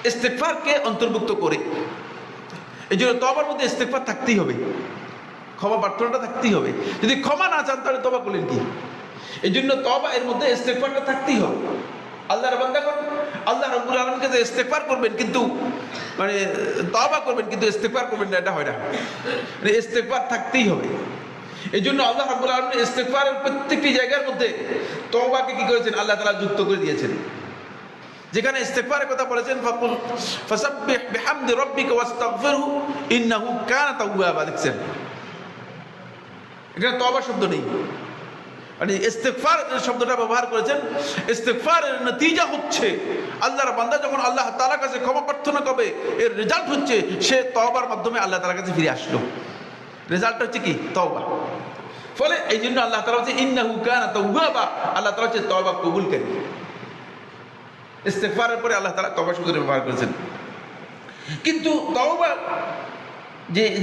ইস্তেগফারকে অন্তর্ভুক্ত করে। এই জন্য তওবার মধ্যে ইস্তেগফার থাকতেই হবে, ক্ষমা প্রার্থনাটা থাকতেই হবে। যদি ক্ষমা না চান তাহলে তওবা করলেন কি? এই জন্য তওবা এর মধ্যে ইস্তেগফারটা থাকতেই হবে। আল্লাহর বান্দাগণ আল্লাহ রাব্বুল আলামিনকে যে ইস্তেগফার করবেন, কিন্তু মানে তওবা করবেন কিন্তু ইস্তেগফার করবেন না, এটা হয় না। মানে ইস্তেগফার থাকতেই হবে। এই জন্য আল্লাহ রাব্বুল আলামিন ইস্তেগফারের প্রত্যেকটি জায়গার মধ্যে তওবাকে কি করেছেন? আল্লাহ তাআলা যুক্ত করে দিয়েছেন। যেখানে ইস্তেগফারের কথা বলেছেন, ফাকুল ফাসাব্বিহ বিহামদি রাব্বিকা ওয়াস্তাগফিরহু ইন্নাহু কানা তাওয়াবা, দেখছেন এখানে তওবা শব্দ নেই, মানে ইস্তেগফার শব্দটা ব্যবহার করেছেন। ইস্তেগফারের নতিজা হচ্ছে আল্লাহর বান্দা যখন আল্লাহ তাআলার কাছে ক্ষমা প্রার্থনা করবে, এর রেজাল্ট হচ্ছে সে তওবার মাধ্যমে আল্লাহ তাআলার কাছে ফিরে আসলো। রেজাল্ট হচ্ছে কি? তওবা। ফলে এই জন্য আল্লাহ তাআলা বলছে ইন্নাহু কানা তাওয়াবা, আল্লাহ তাআলা হচ্ছে তওবা কবুলকারী। ইস্তেগফারের পরে আল্লাহ তাআলা তওবা শব্দটা ব্যবহার করেছেন। কিন্তু তওবা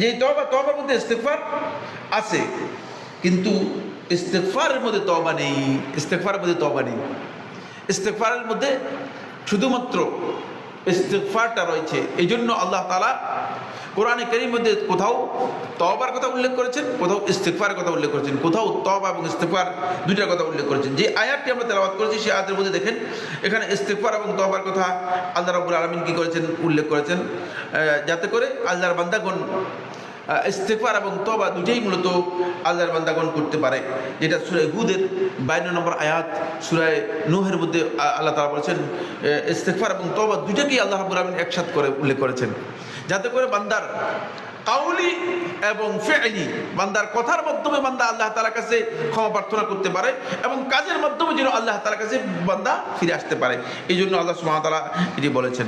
যে তওবার মধ্যে ইস্তেগফার আছে, কিন্তু ইস্তেগফারের মধ্যে তওবা নেই। ইস্তেগফারের মধ্যে তওবা নেই। ইস্তেগফারের মধ্যে শুধুমাত্র ইস্তেগফারটা রয়েছে। এই জন্য আল্লাহ তাআলা কোরআনে কারীমের মধ্যে কোথাও তওবার কথা উল্লেখ করেছেন, কোথাও ইস্তেগফারের কথা উল্লেখ করেছেন, কোথাও তওবা এবং ইস্তেগফার দুইটার কথা উল্লেখ করেছেন। যে আয়াতটি আমরা তেলাওয়াত করেছি সেই আয়াতের মধ্যে দেখেন এখানে ইস্তেগফার এবং তওবার কথা আল্লাহ রাব্বুল আলামিন কি করেছেন? উল্লেখ করেছেন, যাতে করে আল্লাহর বান্দাগণ ইস্তেগফার এবং তওবা দুটেই মূলত আল্লাহর বান্দাগণ করতে পারে। যেটা সূরা হুদের 52 নম্বর আয়াত, সূরা নূহের মধ্যে আল্লাহ তাআলা বলেছেন ইস্তেগফার এবং তওবা দুটাকেই আল্লাহ রাব্বুল আলামিন একসাথে করে উল্লেখ করেছেন, যাতে করে বান্দার কাউলি এবং ফি'লি, বান্দার কথার মাধ্যমে বান্দা আল্লাহ তাআলার কাছে ক্ষমা প্রার্থনা করতে পারে এবং কাজের মাধ্যমে যেন আল্লাহ তাআলার কাছে বান্দা ফিরে আসতে পারে। এই জন্য আল্লাহ সুবহানাহু ওয়া তাআলা এটি বলেছেন।